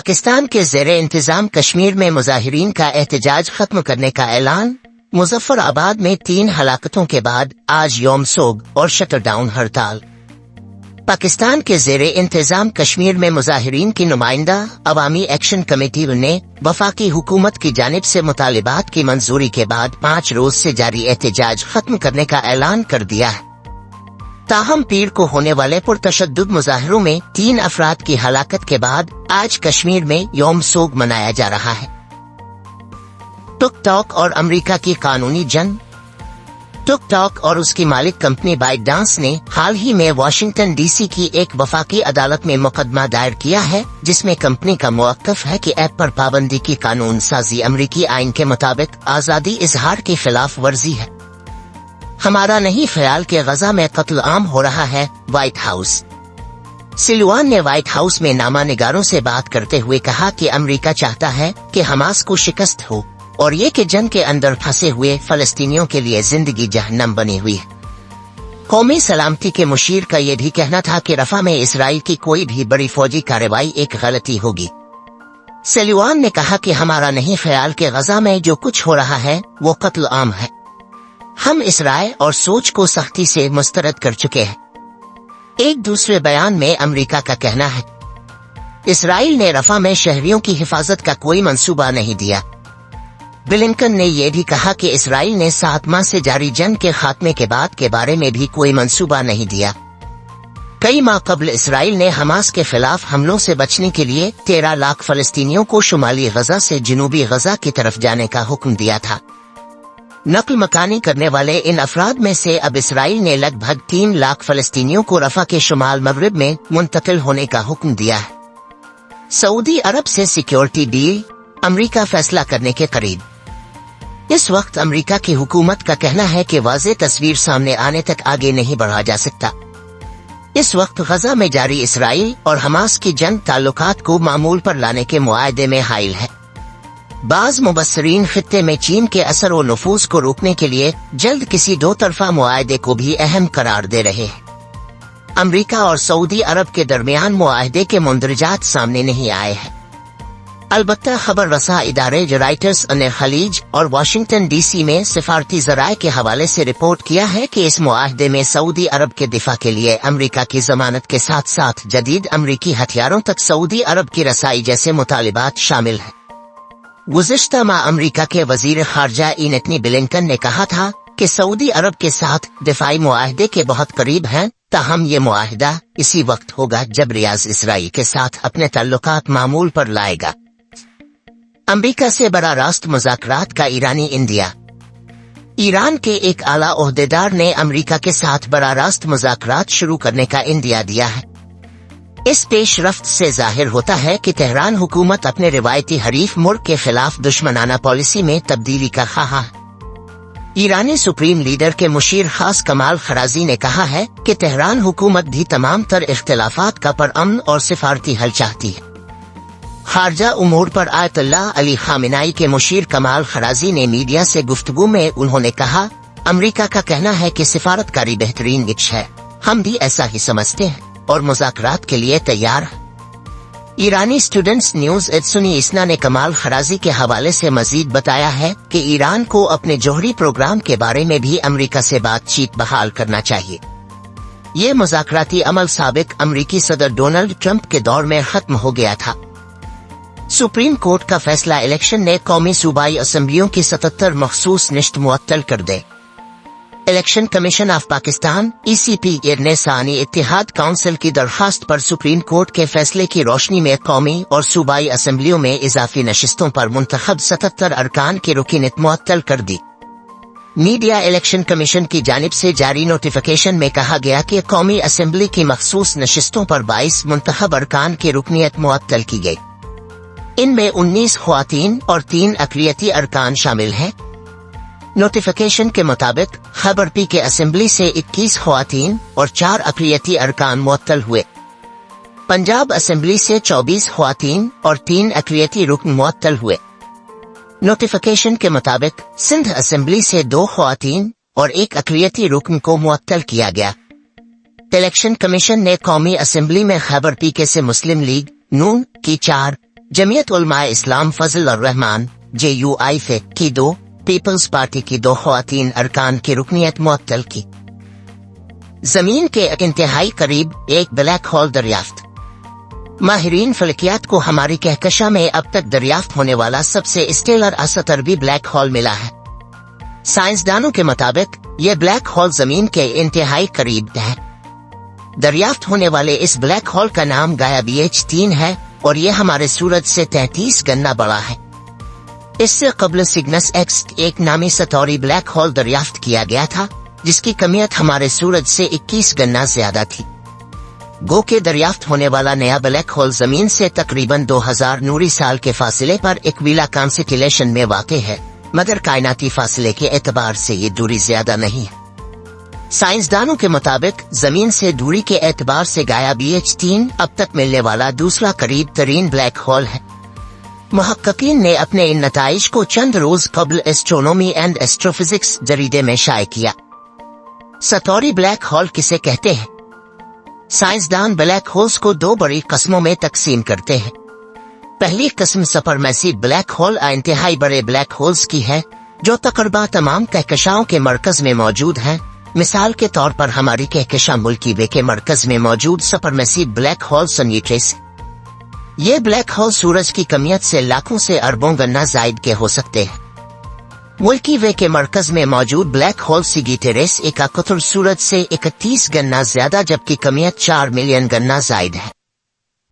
पाकिस्तान के ज़ेरे इंतजाम कश्मीर में मुजाहिरीन का एहतजाज खत्म करने का ऐलान। मुजफ्फराबाद में 3 हलाकतों के बाद आज यौम सोग और शटरडाउन हड़ताल। पाकिस्तान के ज़ेरे इंतजाम कश्मीर में मुजाहिरीन की नुमाइंदा अवामी एक्शन कमेटी ने वफाकी हुकूमत की जानिब से मुतालिबात की मंजूरी के बाद 5 रोज से जारी एहतजाज खत्म करने का ऐलान कर दिया है। ताहम पीर को होने वाले पुरतशद्दुद मुजाहिरों में 3 अफराद की हलाकत के बाद आज कश्मीर में यौम सोग मनाया जा रहा है। टिकटॉक और अमेरिका की कानूनी जंग। टिकटॉक और उसकी मालिक कंपनी बाइटडांस ने हाल ही में वाशिंगटन डीसी की एक वफाकी अदालत में मुकदमा दायर किया है, जिसमें कंपनी का मौक़िफ़ है कि ऐप पर पाबंदी की कानून साजी अमेरिकी आइन के मुताबिक आज़ादी इजहार की खिलाफ वर्जी है। हमारा नहीं ख्याल कि गजा में कत्ल आम हो रहा है। White house. सिलवान ने व्हाइट हाउस में नामानिगारों से बात करते हुए कहा कि अमेरिका चाहता है कि हमास को शिकस्त हो और ये कि जंग के अंदर फंसे हुए फलस्तीनियों के लिए जिंदगी जहन्नम बनी हुई है। कौमी सलामती के मुशीर का ये भी कहना था कि रफा में इसराइल की कोई भी बड़ी फौजी कार्रवाई एक गलती होगी। सिलवान ने कहा कि हमारा नहीं ख्याल कि गजा में जो कुछ हो रहा है वो कत्ल आम है। हम इस राय और सोच को सख्ती से मुस्तरद कर चुके हैं। एक दूसरे बयान में अमेरिका का कहना है, इसराइल ने रफा में शहरियों की हिफाजत का कोई मंसूबा नहीं दिया। ब्लिंकन ने यह भी कहा कि इसराइल ने 7 माह से जारी जंग के खात्मे के बाद के बारे में भी कोई मंसूबा नहीं दिया। कई माह कबल इसराइल ने हमास के खिलाफ हमलों से बचने के लिए 13 लाख फलस्तीनियों को शुमाली गजा से जनूबी गजा की तरफ जाने का हुक्म दिया था। नकल मकानी करने वाले इन अफराद में से अब इसराइल ने लगभग 3 लाख फलस्तीनियों को रफा के शुमाल मगरिब में मुंतकिल होने का हुक्म दिया है। सऊदी अरब से सिक्योरिटी डील, अमेरिका फैसला करने के करीब। इस वक्त अमेरिका की हुकूमत का कहना है कि वाज़ेह तस्वीर सामने आने तक आगे नहीं बढ़ा जा सकता। इस वक्त गजा में जारी इसराइल और हमास की जंग ताल्लुकात को मामूल पर लाने के मुआहदे में हाइल है। बाज मुबस्सरीन खित्ते में चीन के असर और नफूज को रोकने के लिए जल्द किसी 2 तरफा मुआहदे को भी अहम करार दे रहे हैं। अमेरिका और सऊदी अरब के दरमियान मुआहदे के मुंदरजात सामने नहीं आए हैं। अलबत्ता खबर रसा इदारे राइटर्स ने खलीज और वाशिंगटन डीसी में सिफारती जराए के हवाले से रिपोर्ट किया है कि इस मुआहदे में सऊदी अरब के दिफा के लिए अमेरिका की जमानत के साथ साथ जदीद अमेरिकी हथियारों तक सऊदी अरब की रसाई जैसे मुतालिबात शामिल हैं। गुज़िश्ता माह अमेरिका के वजीर खारजा एंटनी ब्लिंकन ने कहा था कि सऊदी अरब के साथ दिफाई मुआहदे के बहुत करीब हैं, ताहम ये मुआहदा इसी वक्त होगा जब रियाद इसराइल के साथ अपने ताल्लुकात मामूल पर लाएगा। अमेरिका से बड़ा रास्त मुज़ाकरात का ईरानी इंडिया। ईरान के एक आला ओहदेदार ने अमेरिका के साथ बड़ा रास्त मुज़ाकरात शुरू करने का इंदिया दिया है। इस पेशरफ्त से जाहिर होता है कि तेहरान हुकूमत अपने रिवायती हरीफ मुल्क के खिलाफ दुश्मनाना पॉलिसी में तब्दीली का ख्वाह है। ईरानी सुप्रीम लीडर के मुशीर खास कमाल खराजी ने कहा है कि तेहरान हुकूमत भी तमाम तर इख्तिलाफात का परअमन और सिफारती हल चाहती है। खारजा उमूर पर आयतुल्लाह अली खामेनी के मुशीर कमाल खराजी ने मीडिया से गुफ्तगू में उन्होंने कहा, अमेरिका का कहना है कि सिफारतकारी बेहतरीन इच है, हम भी ऐसा ही समझते हैं और मुज़ाकरात के लिए तैयार है। ईरानी स्टूडेंट्स न्यूज सुनी इसना ने कमाल खराजी के हवाले से मजीद बताया है कि ईरान को अपने जौहरी प्रोग्राम के बारे में भी अमेरिका से बातचीत बहाल करना चाहिए। ये मुज़ाकराती अमल साबिक अमेरिकी सदर डोनाल्ड ट्रंप के दौर में खत्म हो गया था। सुप्रीम कोर्ट का फैसला इलेक्शन ने कौमी सूबाई असम्बलियों की 77 मखसूस निश्त मुअत्तल कर दे। Election commission of Pakistan ECP ने सानी इत्तेहाद काउंसिल की दरखास्त पर सुप्रीम कोर्ट के फैसले की रोशनी में कौमी और सूबाई असम्बलियों में इजाफी नशिस्तों पर मुंतखब 77 अरकान की रुकनीत मुअत्तल कर दी। मीडिया इलेक्शन कमीशन की जानिब से जारी नोटिफिकेशन में कहा गया कि कौमी असम्बली की मखसूस नशिस्तों पर 22 मुंतखब अरकान की रुकनीत मुअत्तल की गई। इनमें 19 ख्वातीन और 3 अक़लियती अरकान शामिल हैं। नोटिफिकेशन के मुताबिक खैबर पी के असेंबली से 21 ख्वातीन और 4 अक़लियती अरकान मुअत्तल हुए। पंजाब असेंबली से 24 ख्वातीन और 3 अक़लियती रुकन मुअत्तल हुए। नोटिफिकेशन के मुताबिक सिंध असेंबली से 2 ख्वातीन और 1 अक़लियती रुकन को मुअत्तल किया गया। इलेक्शन कमीशन ने कौमी असेंबली में खैबर पी के से मुस्लिम लीग नून की 4, जमीयत उलमा इस्लाम फजल और रहमान JUI की 2, पीपल्स पार्टी की 2 ख्वातीन अरकान की रुकनियत मुअत्तल की। जमीन के इंतहाई करीब एक ब्लैक होल दरियाफ्त। माहिरीन फलकियात को हमारी कहकशा में अब तक दरियाफ्त होने वाला सबसे स्टेलर असतरबी ब्लैक होल मिला है। साइंसदानों के मुताबिक ये ब्लैक होल जमीन के इंतहाई करीब है। दरियाफ्त होने वाले इस ब्लैक होल का नाम गाया BH3 है और ये हमारे सूरज से 33 गना बड़ा है। इससे कबल सिग्नस X एक नामी सतौरी ब्लैक होल दरियाफ्त किया गया था, जिसकी कमियत हमारे सूरज से 21 गना ज्यादा थी। गो के दरियाफ्त होने वाला नया ब्लैक होल जमीन से तकरीबन 2000 नूरी साल के फासले पर एक्विला कॉन्स्टेलेशन में वाक़ है, मगर कायनाती फासले के एतबार से ये दूरी ज्यादा नहीं है। साइंसदानों के मुताबिक जमीन से दूरी के एतबार से गाया BH3 अब तक मिलने वाला दूसरा करीब तरीन ब्लैक होल है। मुहक्किकीन ने अपने इन नताइज को चंद रोज कबल एस्ट्रोनॉमी एंड एस्ट्रोफिजिक्स जरीदे में शाये किया। सतौरी ब्लैक होल किसे कहते हैं? साइंसदान ब्लैक होल्स को 2 बड़ी किस्मों में तकसीम करते हैं। पहली किस्म सुपरमैसिव ब्लैक होल इंतहाई बड़े ब्लैक होल्स की है, जो तकरीबन तमाम कहकशाओं के मरकज में मौजूद हैं। मिसाल के तौर पर हमारी कहकशा मुल्की वे के मरकज में मौजूद सुपरमैसिव ब्लैक होल सनीट्रेस। ये ब्लैक होल सूरज की कमियत से लाखों से अरबों गना जायद के हो सकते हैं। मुल्की वे के मरकज में मौजूद ब्लैक होल सिगिटेरेस का कुतुब सूरज से 31 गना ज्यादा, जबकि कमियत 4 मिलियन गना जायद है।